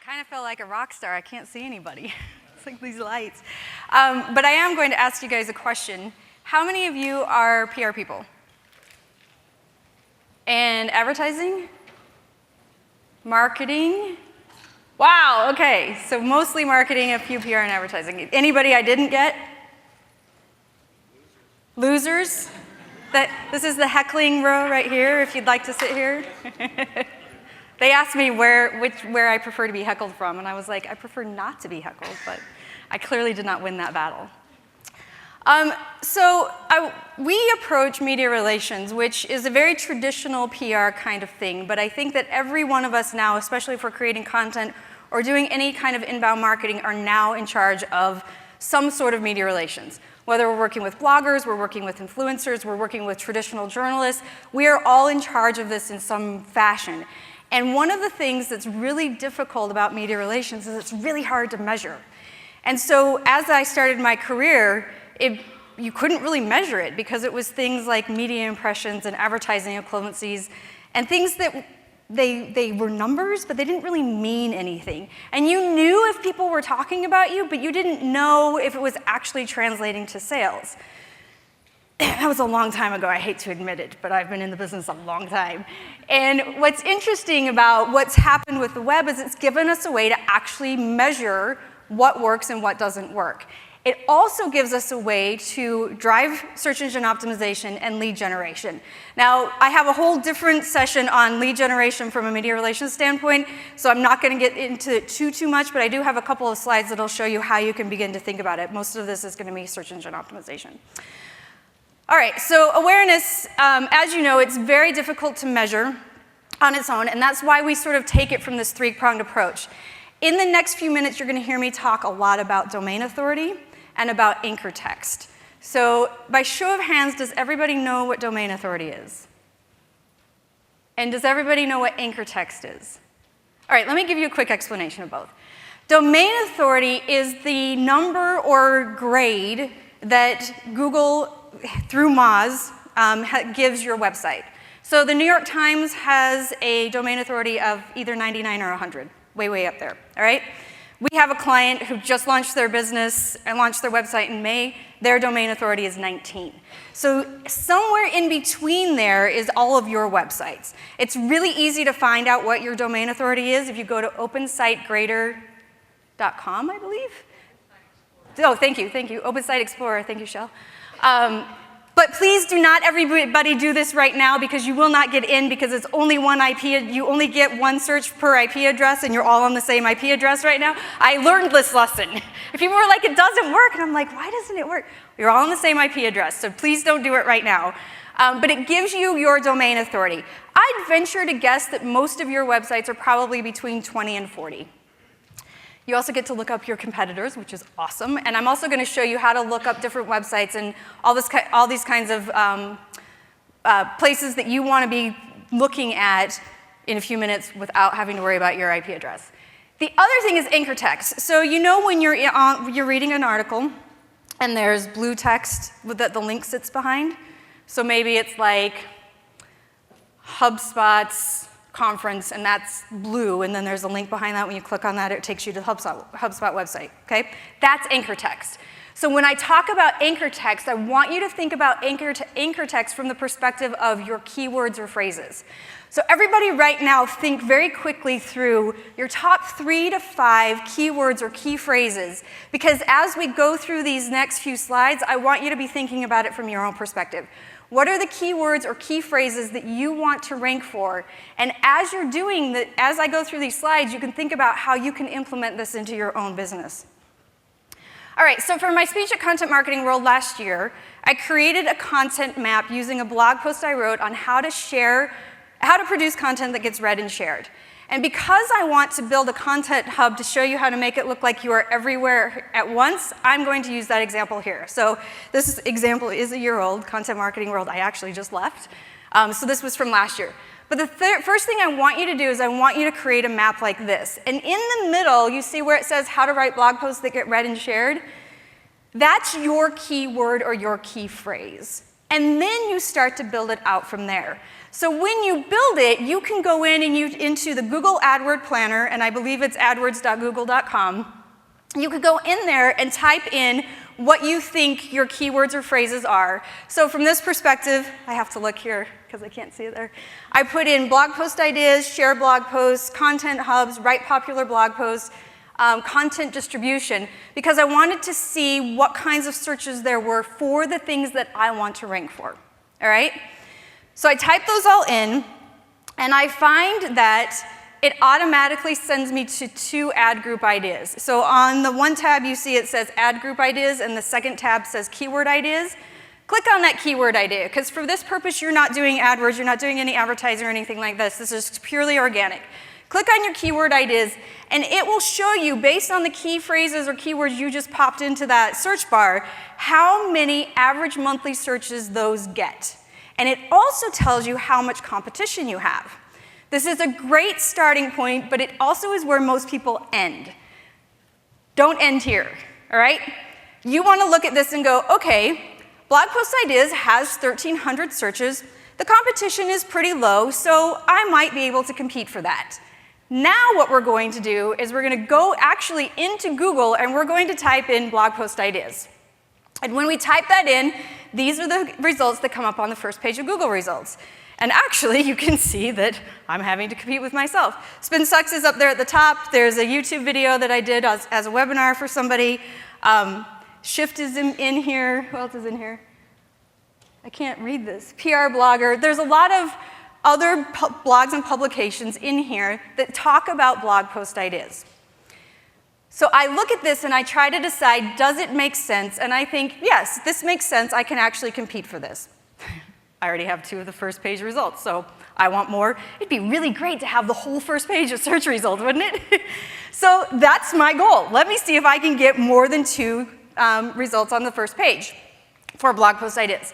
kind of felt like a rock star. I can't see anybody. It's like these lights. But I am going to ask you guys a question. How many of you are PR people? And advertising? Marketing? Wow, okay. So mostly marketing, a few PR and advertising. Anybody I didn't get? Losers? This is the heckling row right here, if you'd like to sit here. They asked me where I prefer to be heckled from, and I was like, I prefer not to be heckled, but I clearly did not win that battle. We approach media relations, which is a very traditional PR kind of thing, but I think that every one of us now, especially if we're creating content or doing any kind of inbound marketing, are now in charge of some sort of media relations. Whether we're working with bloggers, we're working with influencers, we're working with traditional journalists, we are all in charge of this in some fashion. And one of the things that's really difficult about media relations is it's really hard to measure. And so as I started my career, you couldn't really measure it because it was things like media impressions and advertising equivalencies and things that they were numbers, but they didn't really mean anything. And you knew if people were talking about you, but you didn't know if it was actually translating to sales. That was a long time ago, I hate to admit it, but I've been in the business a long time. And what's interesting about what's happened with the web is it's given us a way to actually measure what works and what doesn't work. It also gives us a way to drive search engine optimization and lead generation. Now, I have a whole different session on lead generation from a media relations standpoint, so I'm not going to get into it too much, but I do have a couple of slides that'll show you how you can begin to think about it. Most of this is going to be search engine optimization. All right, so awareness, as you know, it's very difficult to measure on its own, and that's why we sort of take it from this three-pronged approach. In the next few minutes, you're going to hear me talk a lot about domain authority and about anchor text. So by show of hands, does everybody know what domain authority is? And does everybody know what anchor text is? All right, let me give you a quick explanation of both. Domain authority is the number or grade that Google, through Moz, gives your website. So the New York Times has a domain authority of either 99 or 100, way up there, all right? We have a client who just launched their business and launched their website in May. Their domain authority is 19. So somewhere in between there is all of your websites. It's really easy to find out what your domain authority is if you go to opensitegrader.com, I believe. Oh, thank you. Open Site Explorer, thank you, Shell. But please do not everybody do this right now because you will not get in because it's only one IP. You only get one search per IP address and you're all on the same IP address right now. I learned this lesson. If people were like, it doesn't work, and I'm like, why doesn't it work? You're all on the same IP address, so please don't do it right now. But it gives you your domain authority. I'd venture to guess that most of your websites are probably between 20 and 40. You also get to look up your competitors, which is awesome. And I'm also going to show you how to look up different websites and all these kinds of places that you want to be looking at in a few minutes without having to worry about your IP address. The other thing is anchor text. So you know when you're reading an article and there's blue text that the link sits behind? So maybe it's like HubSpot's conference, and that's blue, and then there's a link behind that. When you click on that, it takes you to the HubSpot website, okay? That's anchor text. So when I talk about anchor text, I want you to think about anchor text from the perspective of your keywords or phrases. So everybody right now think very quickly through your top 3 to 5 keywords or key phrases, because as we go through these next few slides, I want you to be thinking about it from your own perspective. What are the keywords or key phrases that you want to rank for? And as you're doing that, as I go through these slides, you can think about how you can implement this into your own business. All right, so for my speech at Content Marketing World last year, I created a content map using a blog post I wrote on how to produce content that gets read and shared. And because I want to build a content hub to show you how to make it look like you are everywhere at once, I'm going to use that example here. So this example is a year old, Content Marketing World. I actually just left. So this was from last year. But the first thing I want you to do is I want you to create a map like this. And in the middle, you see where it says how to write blog posts that get read and shared? That's your keyword or your key phrase. and then you start to build it out from there. So when you build it, you can go in and into the Google AdWord Planner, and I believe it's adwords.google.com. You could go in there and type in what you think your keywords or phrases are. So from this perspective, I have to look here because I can't see it there. I put in blog post ideas, share blog posts, content hubs, write popular blog posts, content distribution, because I wanted to see what kinds of searches there were for the things that I want to rank for, all right? So I type those all in, and I find that it automatically sends me to 2 ad group ideas. So on the one tab you see it says ad group ideas, and the second tab says keyword ideas. Click on that keyword idea, because for this purpose you're not doing AdWords, you're not doing any advertising or anything like this. This is purely organic. Click on your keyword ideas, and it will show you, based on the key phrases or keywords you just popped into that search bar, how many average monthly searches those get. And it also tells you how much competition you have. This is a great starting point, but it also is where most people end. Don't end here, all right? You want to look at this and go, okay, blog post ideas has 1,300 searches. The competition is pretty low, so I might be able to compete for that. Now what we're going to do is we're going to go actually into Google, and we're going to type in blog post ideas. And when we type that in, these are the results that come up on the first page of Google results. And actually, you can see that I'm having to compete with myself. Spin Sucks is up there at the top. There's a YouTube video that I did as a webinar for somebody. Shift is in here. Who else is in here? I can't read this. PR Blogger. There's a lot of other blogs and publications in here that talk about blog post ideas. So I look at this and I try to decide, does it make sense? And I think, yes, this makes sense. I can actually compete for this. I already have 2 of the first page results, so I want more. It'd be really great to have the whole first page of search results, wouldn't it? So that's my goal. Let me see if I can get more than 2 results on the first page for blog post ideas.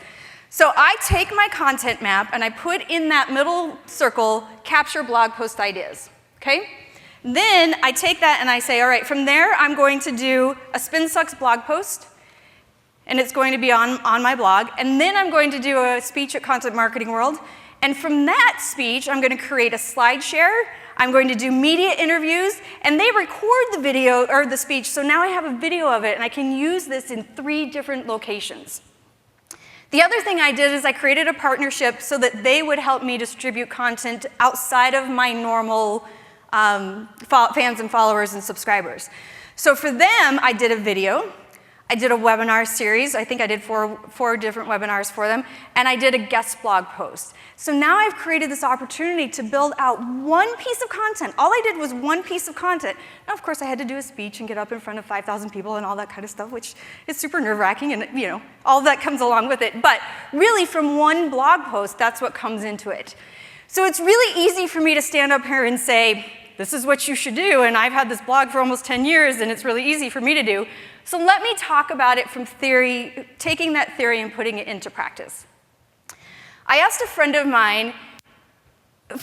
So I take my content map and I put in that middle circle, capture blog post ideas, okay? Then I take that and I say, all right, from there I'm going to do a Spin Sucks blog post, and it's going to be on my blog, and then I'm going to do a speech at Content Marketing World, and from that speech I'm going to create a slide share, I'm going to do media interviews, and they record the video or the speech, so now I have a video of it, and I can use this in 3 different locations. The other thing I did is I created a partnership so that they would help me distribute content outside of my normal fans and followers and subscribers. So for them, I did a video, I did a webinar series, I think I did four different webinars for them, and I did a guest blog post. So now I've created this opportunity to build out one piece of content. All I did was one piece of content. Now, of course, I had to do a speech and get up in front of 5,000 people and all that kind of stuff, which is super nerve-wracking, and all that comes along with it. But really, from one blog post, that's what comes into it. So it's really easy for me to stand up here and say, this is what you should do, and I've had this blog for almost 10 years, and it's really easy for me to do. So let me talk about it from theory, taking that theory and putting it into practice. I asked a friend of mine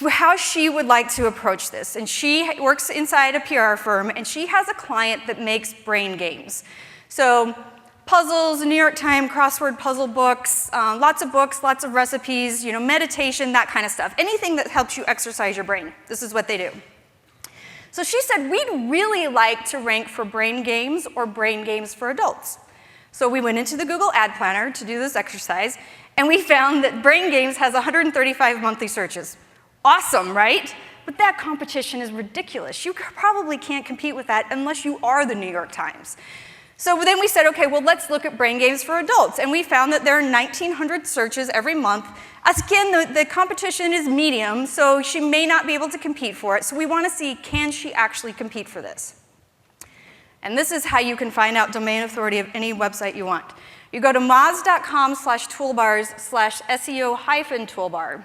how she would like to approach this, and she works inside a PR firm, and she has a client that makes brain games. So puzzles, New York Times crossword puzzle books, lots of recipes, meditation, that kind of stuff. Anything that helps you exercise your brain. This is what they do. So she said, we'd really like to rank for brain games or brain games for adults. So we went into the Google Ad Planner to do this exercise, and we found that brain games has 135 monthly searches. Awesome, right? But that competition is ridiculous. You probably can't compete with that unless you are the New York Times. So then we said, okay, well, let's look at brain games for adults. And we found that there are 1,900 searches every month. Again, the competition is medium, so she may not be able to compete for it. So we want to see, can she actually compete for this? And this is how you can find out domain authority of any website you want. You go to moz.com/toolbars/SEO-toolbar.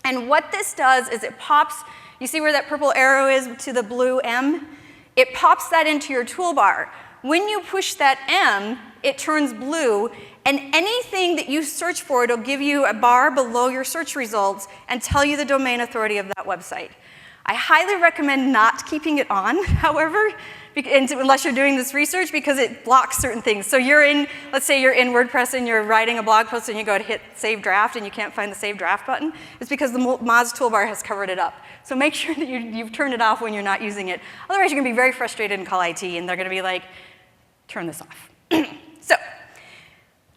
And what this does is it pops, you see where that purple arrow is to the blue M? It pops that into your toolbar. When you push that M, it turns blue, and anything that you search for, it'll give you a bar below your search results and tell you the domain authority of that website. I highly recommend not keeping it on, however, unless you're doing this research, because it blocks certain things. So let's say you're in WordPress and you're writing a blog post and you go to hit save draft and you can't find the save draft button. It's because the Moz toolbar has covered it up. So make sure that you've turned it off when you're not using it. Otherwise, you're gonna be very frustrated and call IT, and they're gonna be like, turn this off. So,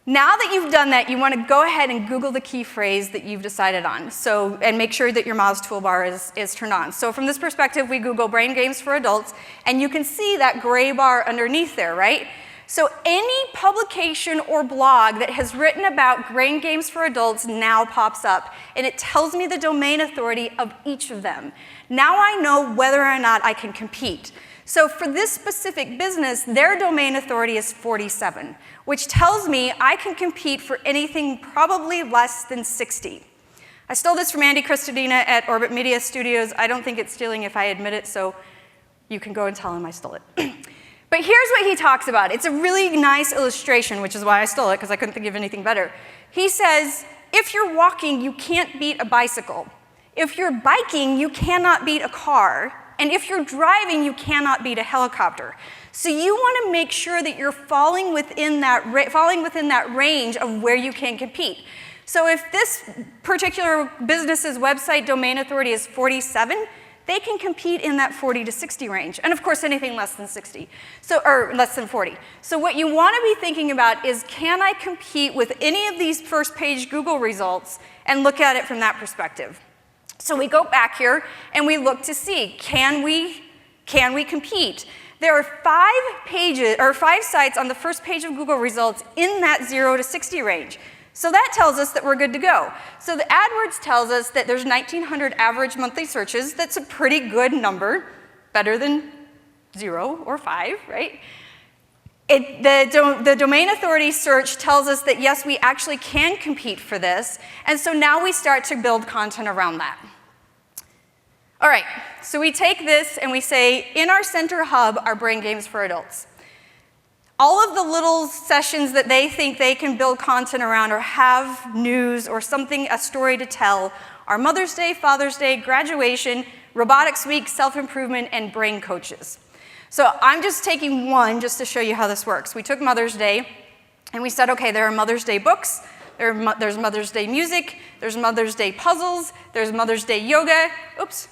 now that you've done that, you want to go ahead and Google the key phrase that you've decided on. So, and make sure that your Moz toolbar is turned on. So from this perspective, we Google brain games for adults, and you can see that gray bar underneath there, right? So any publication or blog that has written about brain games for adults now pops up, and it tells me the domain authority of each of them. Now I know whether or not I can compete. So for this specific business, their domain authority is 47, which tells me I can compete for anything probably less than 60. I stole this from Andy Cristodina at Orbit Media Studios. I don't think it's stealing if I admit it, so you can go and tell him I stole it. But here's what he talks about. It's a really nice illustration, which is why I stole it, because I couldn't think of anything better. He says, if you're walking, you can't beat a bicycle. If you're biking, you cannot beat a car. And if you're driving, you cannot beat a helicopter. So you want to make sure that you're falling within that range of where you can compete. So if this particular business's website domain authority is 47, they can compete in that 40 to 60 range. And of course, anything less than 60, or less than 40. So what you want to be thinking about is, can I compete with any of these first page Google results, and look at it from that perspective. So we go back here and we look to see, can we compete? There are 5 sites on the first page of Google results in that 0 to 60 range. So that tells us that we're good to go. So the AdWords tells us that there's 1,900 average monthly searches. That's a pretty good number, better than 0 or 5, right? The domain authority search tells us that yes, we actually can compete for this, and so now we start to build content around that. All right, so we take this and we say, in our center hub are brain games for adults. All of the little sessions that they think they can build content around or have news or something, a story to tell, are Mother's Day, Father's Day, graduation, robotics week, self-improvement, and brain coaches. So I'm just taking one just to show you how this works. We took Mother's Day and we said, okay, there are Mother's Day books, there's Mother's Day music, there's Mother's Day puzzles, there's Mother's Day yoga, oops.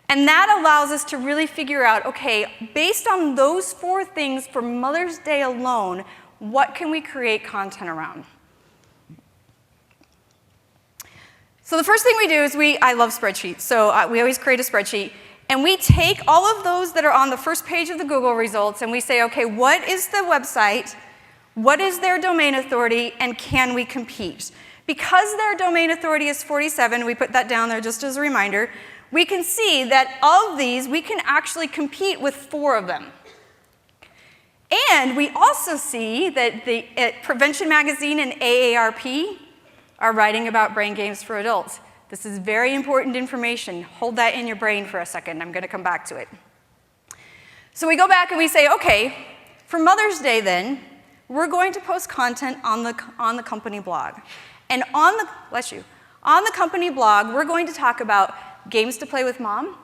And that allows us to really figure out, okay, based on those 4 things for Mother's Day alone, what can we create content around? So the first thing we do is I love spreadsheets, so we always create a spreadsheet. And we take all of those that are on the first page of the Google results and we say, okay, what is the website? What is their domain authority? And can we compete? Because their domain authority is 47, we put that down there just as a reminder, we can see that of these, we can actually compete with 4 of them. And we also see that Prevention Magazine and AARP are writing about brain games for adults. This is very important information. Hold that in your brain for a second. I'm going to come back to it. So we go back and we say, okay, for Mother's Day then, we're going to post content on the company blog. And on the company blog, we're going to talk about games to play with mom,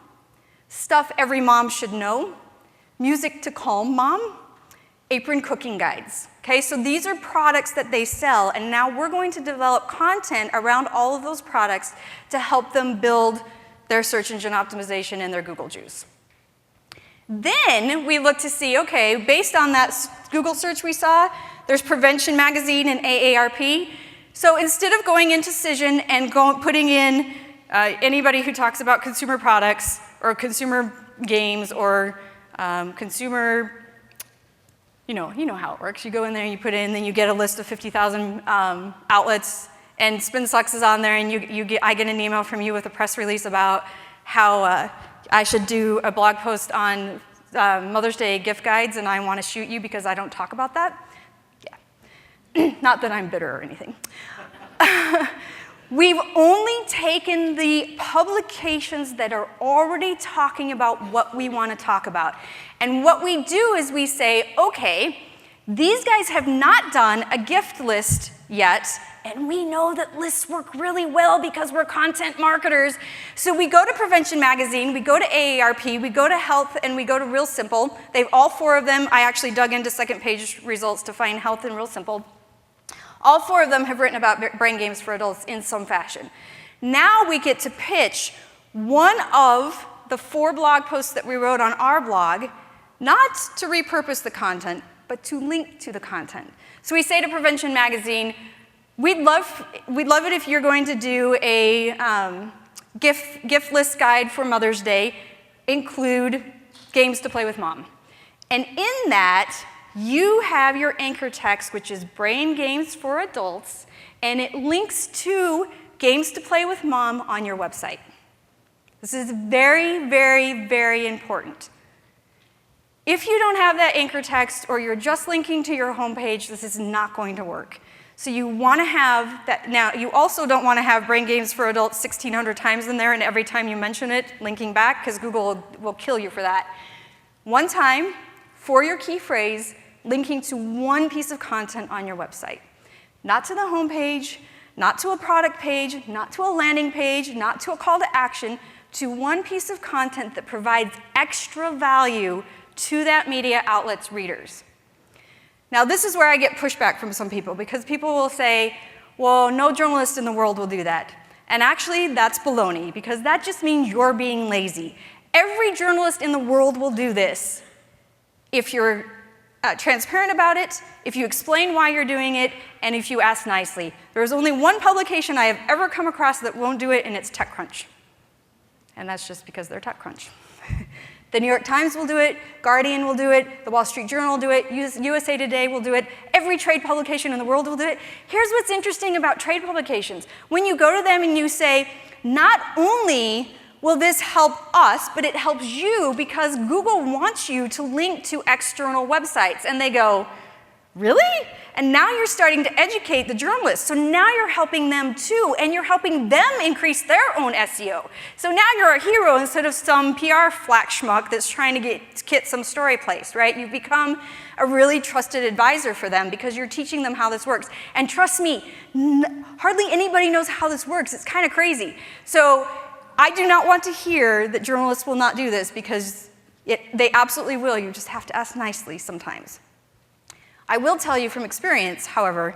stuff every mom should know, music to calm mom, apron cooking guides. Okay, so these are products that they sell, and now we're going to develop content around all of those products to help them build their search engine optimization and their Google juice. Then we look to see, okay, based on that Google search we saw, there's Prevention Magazine and AARP. So instead of going into Cision and putting in anybody who talks about consumer products or consumer games or consumer, you know how it works. You go in there, you put in, then you get a list of 50,000 outlets, and SpinSucks is on there, and I get an email from you with a press release about how I should do a blog post on Mother's Day gift guides, and I want to shoot you because I don't talk about that. Yeah. Not that I'm bitter or anything. We've only taken the publications that are already talking about what we want to talk about. And what we do is we say, okay, These guys have not done a gift list yet, and we know that lists work really well because we're content marketers. So we go to Prevention Magazine, we go to AARP, we go to Health, and we go to Real Simple. They've all 4 of them. I actually dug into second page results to find Health and Real Simple. All 4 of them have written about brain games for adults in some fashion. Now we get to pitch one of the 4 blog posts that we wrote on our blog, not to repurpose the content, but to link to the content. So we say to Prevention Magazine, we'd love it if you're going to do a gift list guide for Mother's Day, include games to play with mom. And in that, you have your anchor text, which is brain games for adults, and it links to games to play with mom on your website. This is very, very, very important. If you don't have that anchor text or you're just linking to your homepage, this is not going to work. So you want to have that. Now, you also don't want to have brain games for adults 1,600 times in there and every time you mention it, linking back, because Google will kill you for that. One time, for your key phrase, linking to one piece of content on your website. Not to the homepage, not to a product page, not to a landing page, not to a call to action, to one piece of content that provides extra value to that media outlet's readers. Now, this is where I get pushback from some people, because people will say, well, no journalist in the world will do that. And actually, that's baloney, because that just means you're being lazy. Every journalist in the world will do this if you're transparent about it, if you explain why you're doing it, and if you ask nicely. There's only one publication I have ever come across that won't do it, and it's TechCrunch. And that's just because they're TechCrunch. The New York Times will do it, Guardian will do it, the Wall Street Journal will do it, USA Today will do it, every trade publication in the world will do it. Here's what's interesting about trade publications. When you go to them and you say, not only will this help us, but it helps you because Google wants you to link to external websites. And they go, really? And now you're starting to educate the journalists. So now you're helping them too, and you're helping them increase their own SEO. So now you're a hero instead of some PR flack schmuck that's trying to get some story placed, right? You've become a really trusted advisor for them because you're teaching them how this works. And trust me, hardly anybody knows how this works. It's kind of crazy. So I do not want to hear that journalists will not do this because they absolutely will. You just have to ask nicely sometimes. I will tell you from experience, however,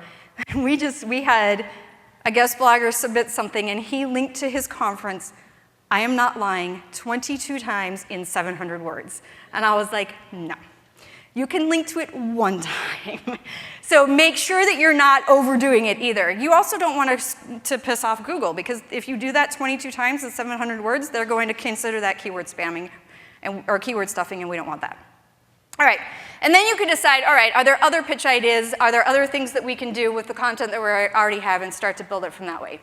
we had a guest blogger submit something and he linked to his conference, I am not lying, 22 times in 700 words. And I was like, no. You can link to it one time. So make sure that you're not overdoing it either. You also don't want to piss off Google because if you do that 22 times in 700 words, they're going to consider that keyword spamming or keyword stuffing, and we don't want that. All right, and then you can decide, all right, are there other pitch ideas? Are there other things that we can do with the content that we already have and start to build it from that way?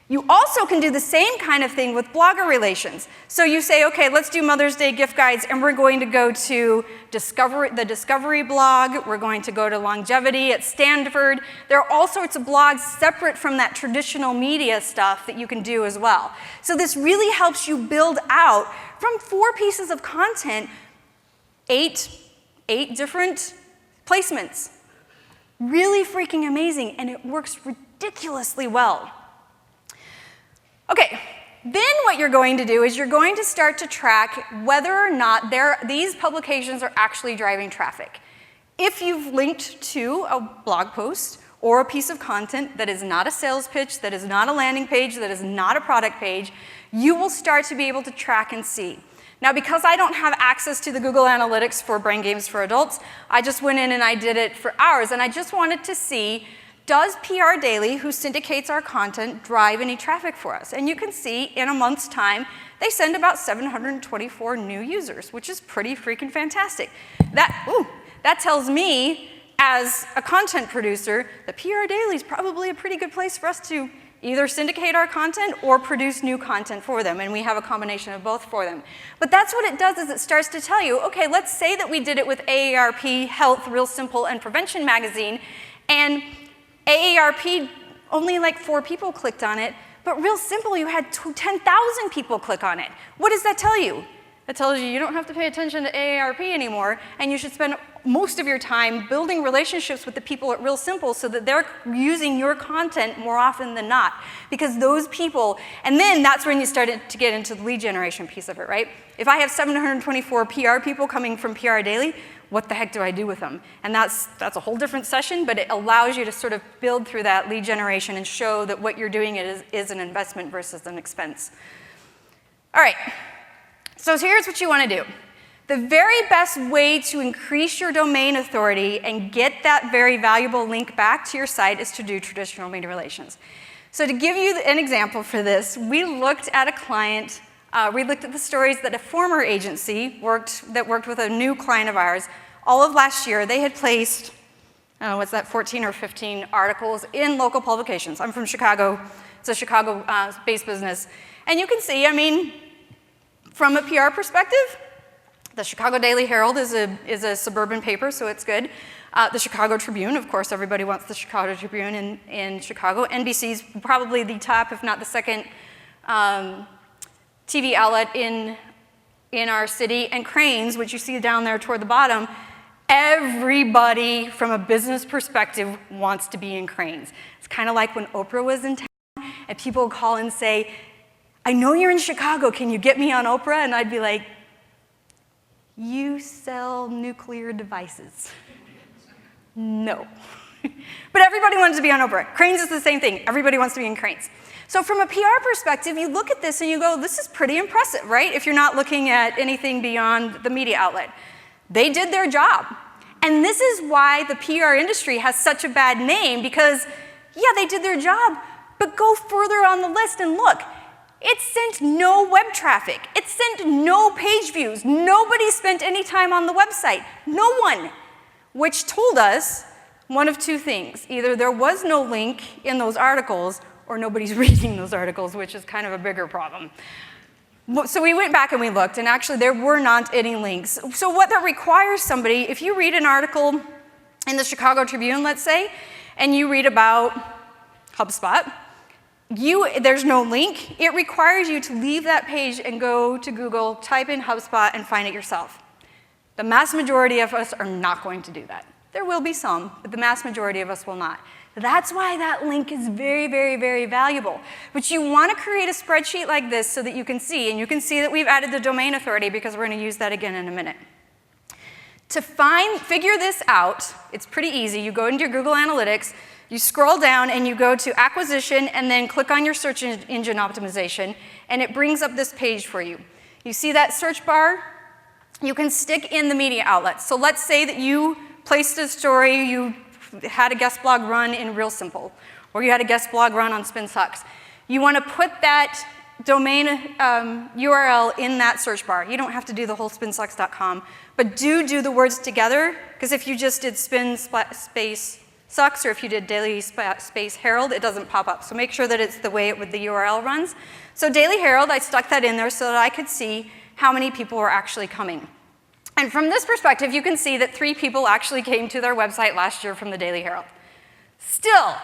You also can do the same kind of thing with blogger relations. So you say, okay, let's do Mother's Day gift guides, and we're going to go to the Discovery blog. We're going to go to Longevity at Stanford. There are all sorts of blogs separate from that traditional media stuff that you can do as well. So this really helps you build out from 4 pieces of content, 8 different placements. Really freaking amazing, and it works ridiculously well. Okay, then what you're going to do is you're going to start to track whether or not these publications are actually driving traffic. If you've linked to a blog post or a piece of content that is not a sales pitch, that is not a landing page, that is not a product page, you will start to be able to track and see. Now, because I don't have access to the Google Analytics for brain games for adults, I just went in and I did it for ours, and I just wanted to see, does PR Daily, who syndicates our content, drive any traffic for us? And you can see in a month's time, they send about 724 new users, which is pretty freaking fantastic. That tells me, as a content producer, that PR Daily is probably a pretty good place for us to either syndicate our content or produce new content for them, and we have a combination of both for them. But that's what it does, is it starts to tell you, okay, let's say that we did it with AARP, Health, Real Simple, and Prevention Magazine, and AARP, only like 4 people clicked on it, but Real Simple, you had 10,000 people click on it. What does that tell you? that tells you you don't have to pay attention to AARP anymore, and you should spend most of your time building relationships with the people at Real Simple so that they're using your content more often than not. Because those people, and then that's when you start to get into the lead generation piece of it, right? If I have 724 PR people coming from PR Daily, what the heck do I do with them? And that's a whole different session, but it allows you to sort of build through that lead generation and show that what you're doing is an investment versus an expense. All right, so here's what you want to do. The very best way to increase your domain authority and get that very valuable link back to your site is to do traditional media relations. So to give you an example for this, we looked at a client, we looked at the stories that a former agency that worked with a new client of ours. All of last year, they had placed, I don't know, what's that, 14 or 15 articles in local publications. I'm from Chicago. It's a Chicago-based business. And you can see, I mean, from a PR perspective, the Chicago Daily Herald is a suburban paper, so it's good. The Chicago Tribune, of course, everybody wants the Chicago Tribune in Chicago. NBC's probably the top, if not the second, TV outlet in our city. And Crain's, which you see down there toward the bottom, everybody from a business perspective wants to be in Crain's. It's kind of like when Oprah was in town, and people would call and say, I know you're in Chicago, can you get me on Oprah? And I'd be like, you sell nuclear devices. No. But everybody wanted to be on Oprah. Crain's is the same thing. Everybody wants to be in Crain's. So from a PR perspective, you look at this and you go, this is pretty impressive, right? If you're not looking at anything beyond the media outlet. They did their job. And this is why the PR industry has such a bad name, because, yeah, they did their job, but go further on the list and look. It sent no web traffic. It sent no page views. Nobody spent any time on the website. No one. Which told us one of two things. Either there was no link in those articles, or nobody's reading those articles, which is kind of a bigger problem. So we went back and we looked, and actually there were not any links. So what that requires somebody, if you read an article in the Chicago Tribune, let's say, and you read about HubSpot, there's no link. It requires you to leave that page and go to Google, type in HubSpot, and find it yourself. The mass majority of us are not going to do that. There will be some, but the mass majority of us will not. That's why that link is very, very, very valuable. But you want to create a spreadsheet like this so that you can see, and you can see that we've added the domain authority because we're going to use that again in a minute. To figure this out, it's pretty easy. You go into your Google Analytics, you scroll down and you go to acquisition and then click on your search engine optimization, and it brings up this page for you. You see that search bar? You can stick in the media outlets. So let's say that you placed a story, you had a guest blog run in Real Simple, or you had a guest blog run on Spin Sucks. You want to put that domain URL in that search bar. You don't have to do the whole spinsucks.com, but do the words together, because if you just did spin space sucks, or if you did daily space Herald, it doesn't pop up. So make sure that it's the way the URL runs. So Daily Herald, I stuck that in there so that I could see how many people were actually coming. And from this perspective, you can see that 3 people actually came to their website last year from the Daily Herald. Still,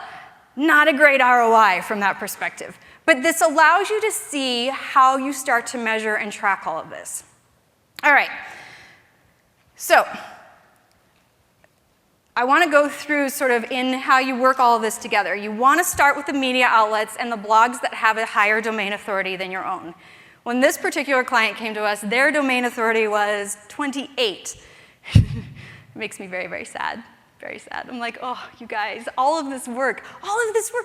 not a great ROI from that perspective. But this allows you to see how you start to measure and track all of this. All right, so I want to go through sort of in how you work all of this together. You want to start with the media outlets and the blogs that have a higher domain authority than your own. When this particular client came to us, their domain authority was 28. It makes me very, very sad. Very sad. I'm like, oh, you guys, all of this work,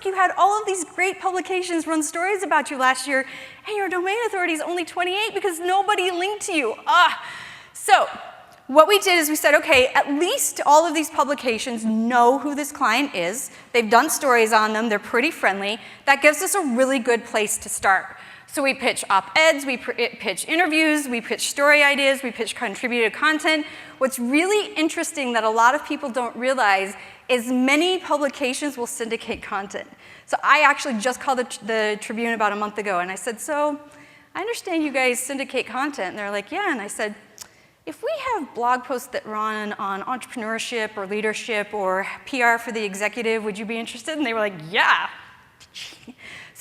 you had all of these great publications run stories about you last year, and your domain authority is only 28 because nobody linked to you. So what we did is we said, okay, at least all of these publications know who this client is. They've done stories on them. They're pretty friendly. That gives us a really good place to start. So we pitch op-eds, we pitch interviews, we pitch story ideas, we pitch contributed content. What's really interesting that a lot of people don't realize is many publications will syndicate content. So I actually just called the Tribune about a month ago, and I said, so I understand you guys syndicate content. And they're like, yeah. And I said, if we have blog posts that run on entrepreneurship or leadership or PR for the executive, would you be interested? And they were like, yeah.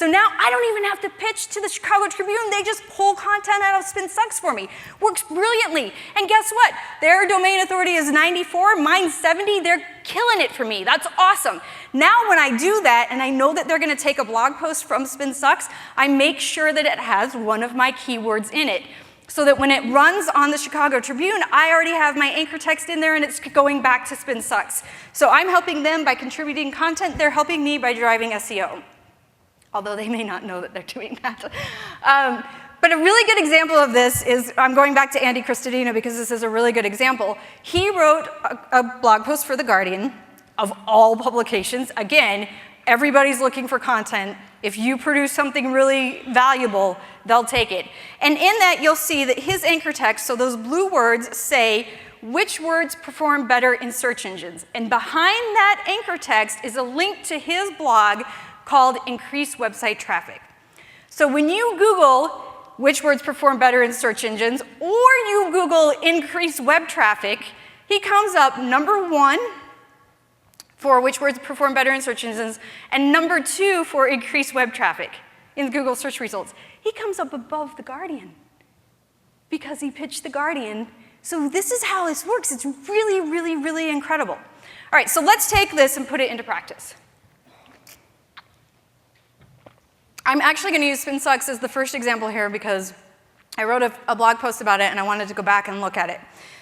So now I don't even have to pitch to the Chicago Tribune. They just pull content out of Spin Sucks for me. Works brilliantly. And guess what? Their domain authority is 94, mine's 70. They're killing it for me. That's awesome. Now when I do that, and I know that they're going to take a blog post from Spin Sucks, I make sure that it has one of my keywords in it, so that when it runs on the Chicago Tribune, I already have my anchor text in there and it's going back to Spin Sucks. So I'm helping them by contributing content. They're helping me by driving SEO, although they may not know that they're doing that. But a really good example of this is, I'm going back to Andy Cristodino because this is a really good example. He wrote a blog post for The Guardian, of all publications. Again, everybody's looking for content. If you produce something really valuable, they'll take it. And in that, you'll see that his anchor text, so those blue words, say which words perform better in search engines. And behind that anchor text is a link to his blog called Increase Website Traffic. So when you Google which words perform better in search engines, or you Google increase web traffic, he comes up #1 for which words perform better in search engines, and #2 for increased web traffic in Google search results. He comes up above The Guardian because he pitched The Guardian. So this is how this works. It's really, really, really incredible. All right, so let's take this and put it into practice. I'm actually going to use Spin Sucks as the first example here because I wrote a blog post about it and I wanted to go back and look at it.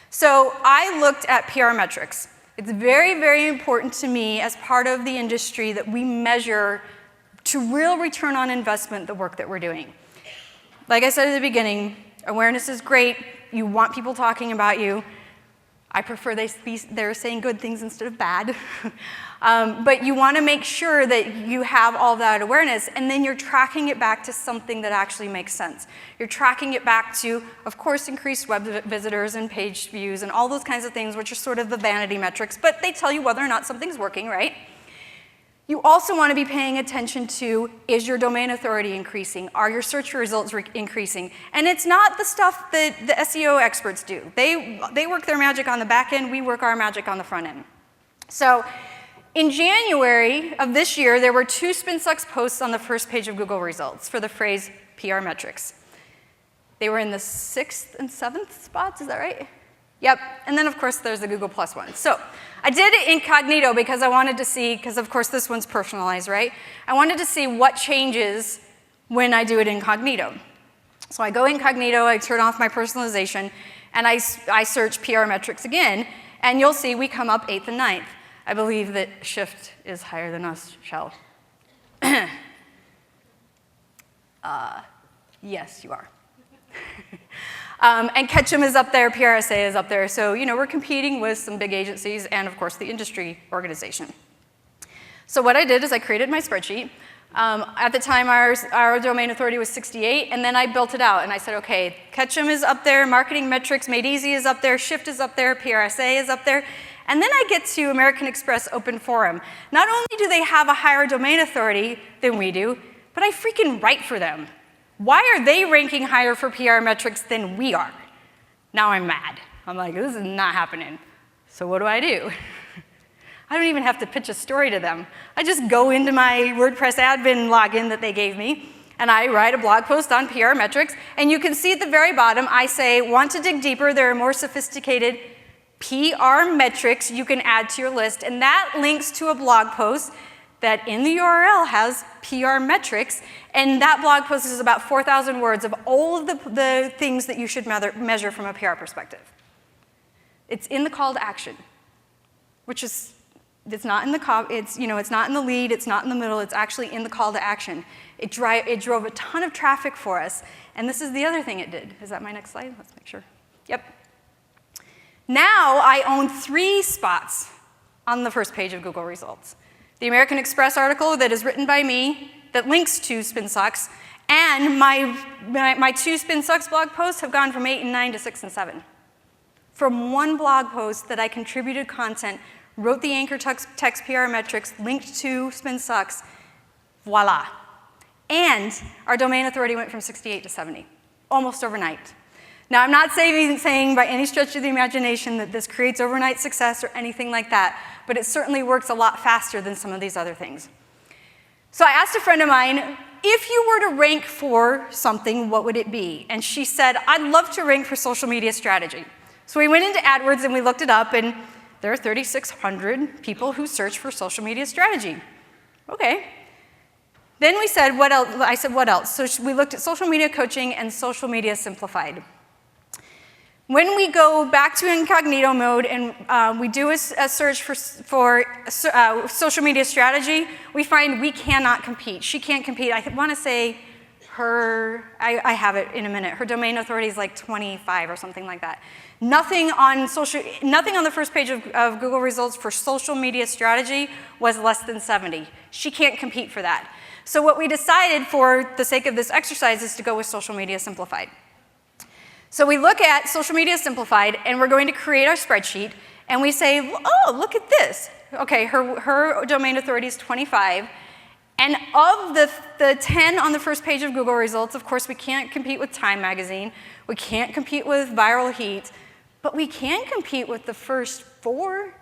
So I looked at PR metrics. It's very, very important to me as part of the industry that we measure to real return on investment the work that we're doing. Like I said at the beginning, awareness is great. You want people talking about you. I prefer they're saying good things instead of bad. But you want to make sure that you have all that awareness, and then you're tracking it back to something that actually makes sense. You're tracking it back to, of course, increased web visitors and page views and all those kinds of things, which are sort of the vanity metrics, but they tell you whether or not something's working, right? You also want to be paying attention to, is your domain authority increasing? Are your search results increasing? And it's not the stuff that the SEO experts do. They work their magic on the back end, we work our magic on the front end. So in January of this year, there were 2 Spin Sucks posts on the first page of Google results for the phrase PR metrics. They were in the 6th and 7th spots, is that right? Yep, and then of course there's the Google Plus one. So I did it incognito because I wanted to see, because of course this one's personalized, right? I wanted to see what changes when I do it incognito. So I go incognito, I turn off my personalization, and I search PR metrics again, and you'll see we come up 8th and 9th. I believe that Shift is higher than us, Shell. Yes, you are. And Ketchum is up there, PRSA is up there. So, you know, we're competing with some big agencies and, of course, the industry organization. So what I did is I created my spreadsheet. At the time, our domain authority was 68, and then I built it out. And I said, OK, Ketchum is up there, Marketing Metrics, Made Easy is up there, Shift is up there, PRSA is up there. And then I get to American Express Open Forum. Not only do they have a higher domain authority than we do, but I freaking write for them. Why are they ranking higher for PR metrics than we are? Now I'm mad. I'm like, this is not happening. So what do? I don't even have to pitch a story to them. I just go into my WordPress admin login that they gave me, and I write a blog post on PR metrics. And you can see at the very bottom, I say, want to dig deeper? There are more sophisticated PR metrics you can add to your list. And that links to a blog post that in the URL has PR metrics, and that blog post is about 4,000 words of all of the things that you should measure from a PR perspective. It's in the call to action, which is, it's not in the it's not in the lead, it's not in the middle, it's actually in the call to action. It drove a ton of traffic for us, and this is the other thing it did. Is that my next slide? Let's make sure. Yep. Now I own 3 spots on the first page of Google results. The American Express article that is written by me that links to Spin Sucks, and my 2 Spin Sucks blog posts have gone from 8 and 9 to 6 and 7. From one blog post that I contributed content, wrote the anchor text PR metrics, linked to Spin Sucks, voila. And our domain authority went from 68 to 70, almost overnight. Now, I'm not saying by any stretch of the imagination that this creates overnight success or anything like that, but it certainly works a lot faster than some of these other things. So I asked a friend of mine, if you were to rank for something, what would it be? And she said, I'd love to rank for social media strategy. So we went into AdWords and we looked it up, and there are 3,600 people who search for social media strategy. Okay. Then we said, what else? I said, what else? So we looked at social media coaching and social media simplified. When we go back to incognito mode and we do a search for social media strategy, we find we cannot compete. She can't compete. I want to say I have it in a minute. Her domain authority is like 25 or something like that. Nothing on the first page of Google results for social media strategy was less than 70. She can't compete for that. So what we decided for the sake of this exercise is to go with social media simplified. So we look at social media simplified, and we're going to create our spreadsheet, and we say, oh, look at this. Okay, her domain authority is 25, and of the 10 on the first page of Google results, of course, we can't compete with Time Magazine, we can't compete with Viral Heat, but we can compete with the first 4.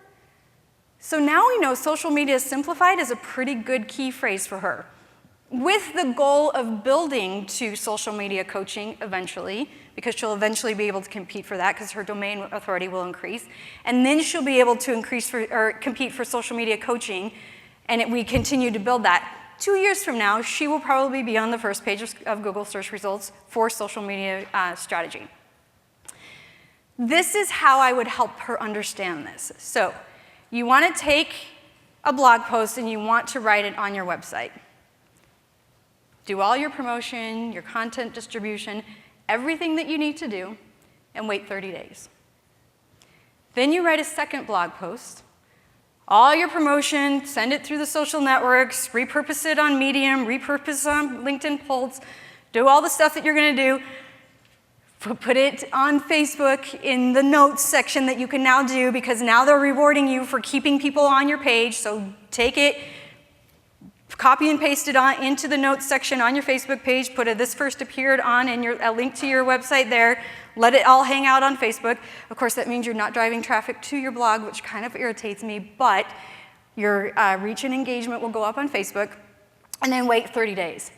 So now we know social media simplified is a pretty good key phrase for her, with the goal of building to social media coaching eventually, because she'll eventually be able to compete for that because her domain authority will increase. And then she'll be able to compete for social media coaching, and we continue to build that. 2 years from now, she will probably be on the first page of Google search results for social media strategy. This is how I would help her understand this. So you want to take a blog post and you want to write it on your website. Do all your promotion, your content distribution, everything that you need to do, and wait 30 days. Then you write a second blog post, all your promotion, send it through the social networks, repurpose it on Medium, repurpose it on LinkedIn Pulse, do all the stuff that you're going to do, put it on Facebook in the notes section that you can now do, because now they're rewarding you for keeping people on your page, so take it, copy and paste it into the notes section on your Facebook page, put a this first appeared on and a link to your website there, let it all hang out on Facebook. Of course, that means you're not driving traffic to your blog, which kind of irritates me, but your reach and engagement will go up on Facebook, and then wait 30 days.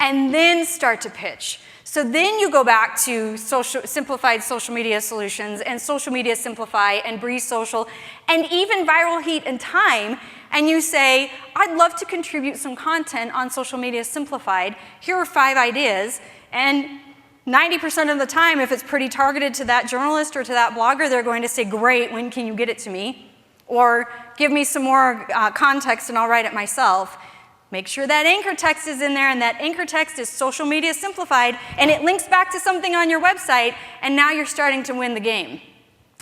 And then start to pitch. So then you go back to simplified social media solutions and social media simplify and Breeze Social and even Viral Heat and Time, and you say, I'd love to contribute some content on social media simplified. Here are 5 ideas, and 90% of the time, if it's pretty targeted to that journalist or to that blogger, they're going to say, great, when can you get it to me? Or give me some more context and I'll write it myself. Make sure that anchor text is in there, and that anchor text is social media simplified, and it links back to something on your website, and now you're starting to win the game.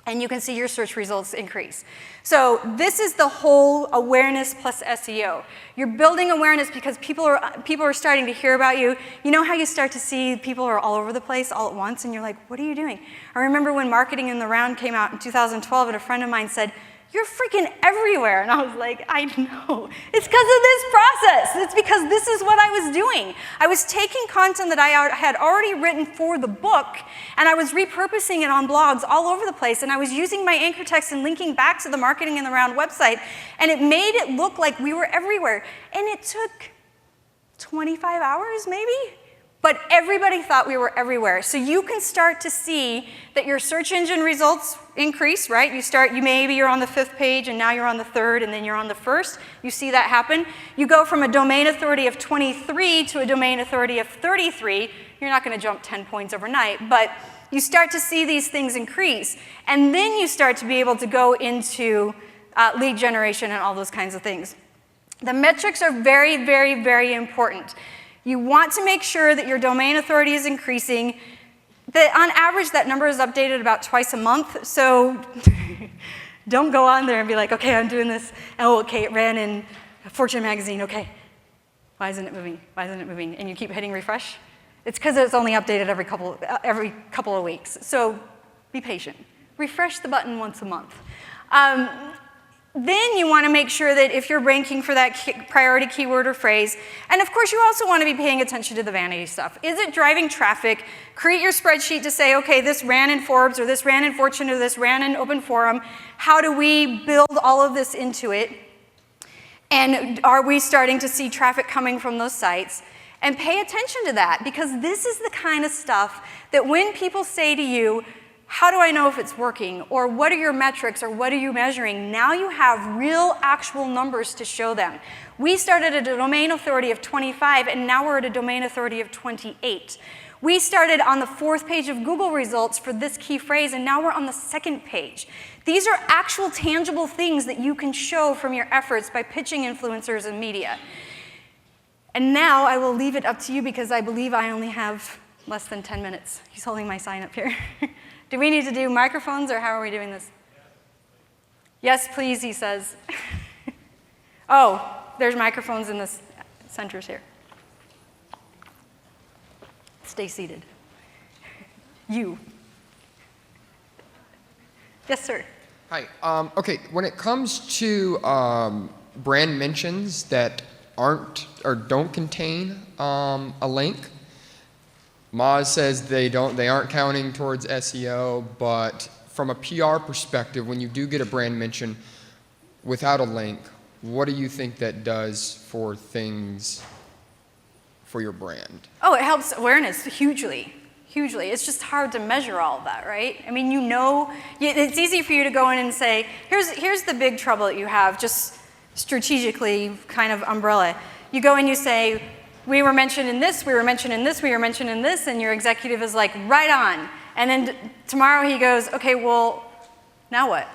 And you can see your search results increase. So this is the whole awareness plus SEO. You're building awareness because people are starting to hear about you. You know how you start to see people are all over the place all at once, and you're like, what are you doing? I remember when Marketing in the Round came out in 2012, and a friend of mine said, you're freaking everywhere. And I was like, I know. It's because of this process. It's because this is what I was doing. I was taking content that I had already written for the book, and I was repurposing it on blogs all over the place, and I was using my anchor text and linking back to the Marketing in the Round website, and it made it look like we were everywhere. And it took 25 hours, maybe? But everybody thought we were everywhere. So you can start to see that your search engine results increase, right? Maybe you're on the 5th page, and now you're on the 3rd, and then you're on the 1st. You see that happen. You go from a domain authority of 23 to a domain authority of 33. You're not going to jump 10 points overnight, but you start to see these things increase. And then you start to be able to go into lead generation and all those kinds of things. The metrics are very, very, very important. You want to make sure that your domain authority is increasing. That on average, that number is updated about twice a month. So don't go on there and be like, okay, I'm doing this. Oh, okay, it ran in Fortune magazine. Okay, why isn't it moving? Why isn't it moving? And you keep hitting refresh. It's because it's only updated every couple of weeks. So be patient. Refresh the button once a month. Then you want to make sure that if you're ranking for that priority keyword or phrase, and of course you also want to be paying attention to the vanity stuff. Is it driving traffic? Create your spreadsheet to say, okay, this ran in Forbes, or this ran in Fortune, or this ran in Open Forum. How do we build all of this into it? And are we starting to see traffic coming from those sites? And pay attention to that, because this is the kind of stuff that when people say to you, how do I know if it's working? Or what are your metrics? Or what are you measuring? Now you have real, actual numbers to show them. We started at a domain authority of 25, and now we're at a domain authority of 28. We started on the 4th page of Google results for this key phrase, and now we're on the 2nd page. These are actual, tangible things that you can show from your efforts by pitching influencers and media. And now I will leave it up to you, because I believe I only have less than 10 minutes. He's holding my sign up here. Do we need to do microphones, or how are we doing this? Yes, please, he says. Oh, there's microphones in the centers here. Stay seated. You. Yes, sir. Hi. Okay, when it comes to brand mentions that aren't or don't contain a link, Moz says they aren't counting towards SEO, but from a PR perspective, when you do get a brand mention without a link, what do you think that does for things for your brand? Oh, it helps awareness hugely. Hugely. It's just hard to measure all of that, right? I mean, you know, it's easy for you to go in and say, here's the big trouble that you have, just strategically kind of umbrella. You go and you say, we were mentioned in this, we were mentioned in this, we were mentioned in this, and your executive is like, right on. And then tomorrow he goes, okay, well, now what?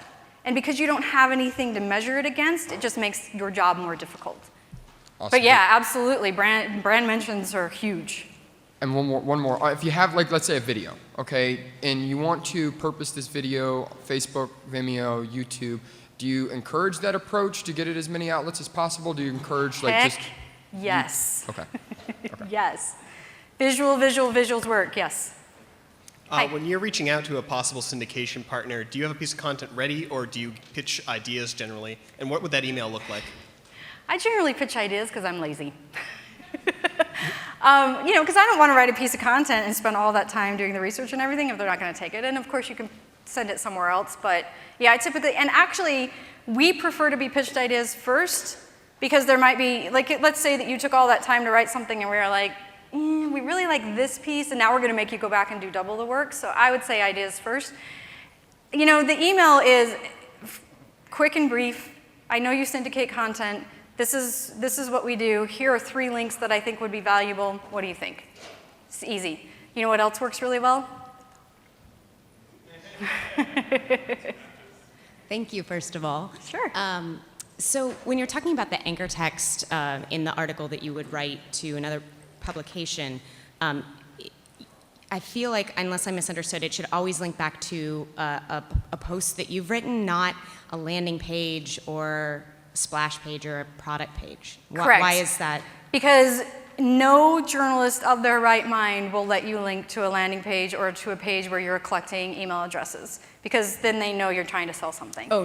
And because you don't have anything to measure it against, it just makes your job more difficult. Awesome. But yeah, absolutely, brand mentions are huge. And one more. If you have, like, let's say a video, okay, and you want to purpose this video, Facebook, Vimeo, YouTube, do you encourage that approach to get it as many outlets as possible? Do you encourage, like, just... Yes. Okay. Yes. Visuals work, yes. When you're reaching out to a possible syndication partner, do you have a piece of content ready, or do you pitch ideas generally? And what would that email look like? I generally pitch ideas because I'm lazy. You know, because I don't want to write a piece of content and spend all that time doing the research and everything if they're not going to take it. And of course, you can send it somewhere else. But yeah, I typically, and actually, we prefer to be pitched ideas first, because there might be, like, let's say that you took all that time to write something and we were like, we really like this piece, and now we're going to make you go back and do double the work. So I would say ideas first. You know, the email is quick and brief. I know you syndicate content. This is what we do. Here are 3 links that I think would be valuable. What do you think? It's easy. You know what else works really well? Thank you, first of all. Sure. So when you're talking about the anchor text in the article that you would write to another publication, I feel like, unless I misunderstood, it should always link back to a post that you've written, not a landing page or splash page or a product page. Correct. Why is that? Because no journalist of their right mind will let you link to a landing page or to a page where you're collecting email addresses, because then they know you're trying to sell something. Oh,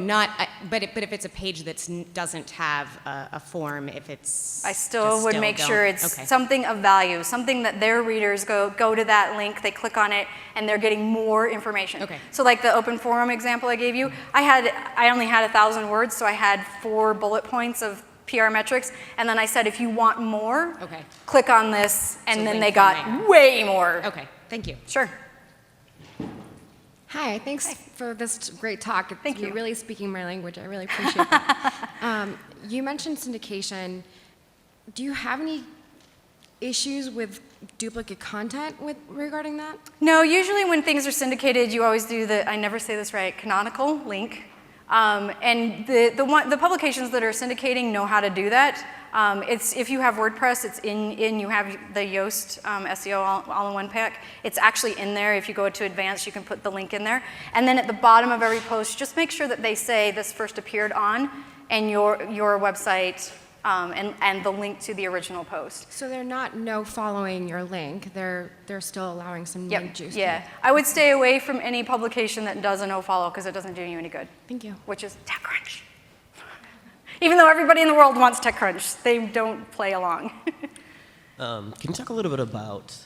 but if it's a page that doesn't have a form, if it's I still would make sure it's something of value, something that their readers go to that link, they click on it, and they're getting more information. Okay. So like the open forum example I gave you, I only had 1,000 words, so I had 4 bullet points of PR metrics, and then I said, if you want more, click on this, and so then they got way more. Okay, thank you. Sure. Hi, thanks for this great talk. Thank you. You're really speaking my language. I really appreciate that. You mentioned syndication. Do you have any issues with duplicate content regarding that? No, usually when things are syndicated, you always do I never say this right, canonical link. And the publications that are syndicating know how to do that. If you have WordPress, it's you have the Yoast SEO all-in-one pack. It's actually in there. If you go to advanced, you can put the link in there. And then at the bottom of every post, just make sure that they say this first appeared on and your website and the link to the original post. So they're not following your link. They're still allowing some link juice. Yeah, I would stay away from any publication that does a no follow, because it doesn't do you any good. Thank you. Which is TechCrunch. Even though everybody in the world wants TechCrunch, they don't play along. Can you talk a little bit about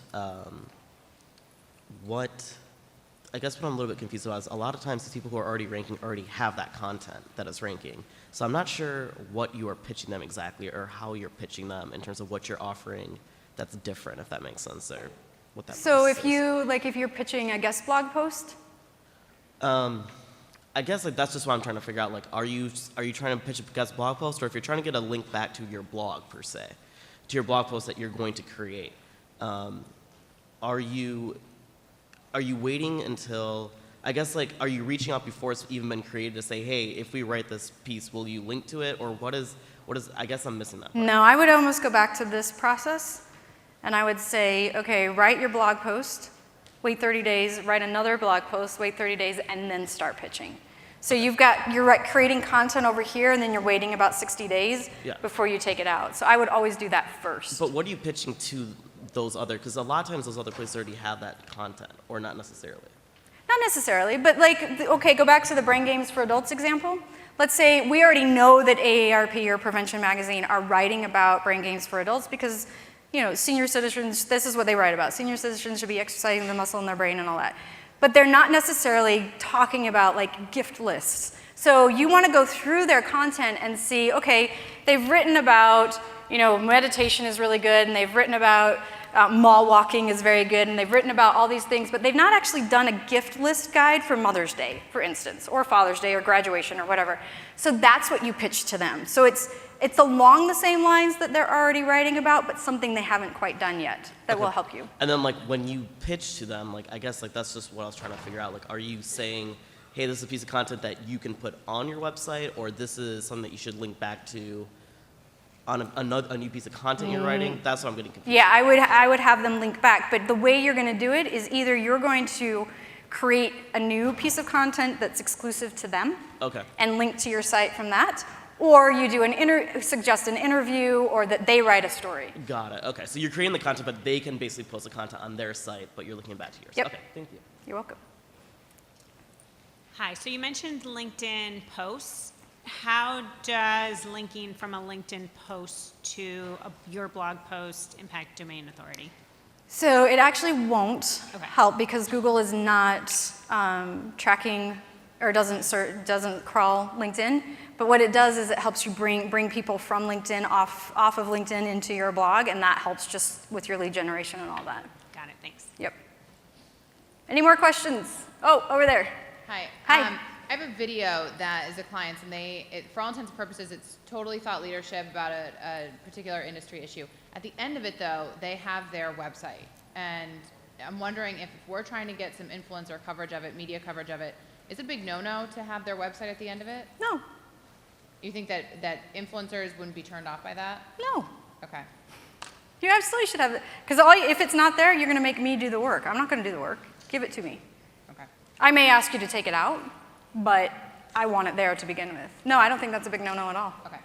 I guess what I'm a little bit confused about is a lot of times the people who are already ranking already have that content that is ranking. So I'm not sure what you are pitching them exactly, or how you're pitching them in terms of what you're offering that's different, if that makes sense, or what that So process if you're pitching a guest blog post, I guess like that's just what I'm trying to figure out. Like, are you trying to pitch a guest blog post, or if you're trying to get a link back to your blog per se, to your blog post that you're going to create, are you waiting until, I guess, like, are you reaching out before it's even been created to say, hey, if we write this piece, will you link to it, or what is? I guess I'm missing that part. no, I would almost go back to this process, and I would say, okay, write your blog post, wait 30 days, write another blog post, wait 30 days, and then start pitching. So you're creating content over here, and then you're waiting about 60 days before you take it out. So I would always do that first. But what are you pitching to those other, because a lot of times those other places already have that content, or not necessarily? Not necessarily, but okay, go back to the Brain Games for Adults example. Let's say we already know that AARP or Prevention Magazine are writing about brain games for adults because, senior citizens, this is what they write about. Senior citizens should be exercising the muscle in their brain and all that. But they're not necessarily talking about gift lists. So you want to go through their content and see, okay, they've written about, meditation is really good, and they've written about mall walking is very good, and they've written about all these things, but they've not actually done a gift list guide for Mother's Day, for instance, or Father's Day, or graduation, or whatever. So that's what you pitch to them. So it's along the same lines that they're already writing about, but something they haven't quite done yet that will help you. And then when you pitch to them, I guess that's just what I was trying to figure out. Are you saying, hey, this is a piece of content that you can put on your website, or this is something that you should link back to on a new piece of content you're writing? That's what I'm getting confused. Yeah, I would have them link back, but the way you're going to do it is either you're going to create a new piece of content that's exclusive to them and link to your site from that, or you do suggest an interview, or that they write a story. Got it. Okay, so you're creating the content, but they can basically post the content on their site, but you're linking back to yours. Yep. Okay, thank you. You're welcome. Hi, so you mentioned LinkedIn posts. How does linking from a LinkedIn post to your blog post impact domain authority? So it actually won't help because Google is not tracking or doesn't crawl LinkedIn. But what it does is it helps you bring people from LinkedIn off of LinkedIn into your blog, and that helps just with your lead generation and all that. Got it, thanks. Yep. Any more questions? Oh, over there. Hi. Hi. I have a video that is a client's, and for all intents and purposes, it's totally thought leadership about a particular industry issue. At the end of it, though, they have their website. And I'm wondering if we're trying to get some influencer coverage of it, media coverage of it, is it a big no-no to have their website at the end of it? No. You think that influencers wouldn't be turned off by that? No. Okay. You absolutely should have it. Because if it's not there, you're going to make me do the work. I'm not going to do the work. Give it to me. Okay. I may ask you to take it out, but I want it there to begin with. No, I don't think that's a big no-no at all. Okay.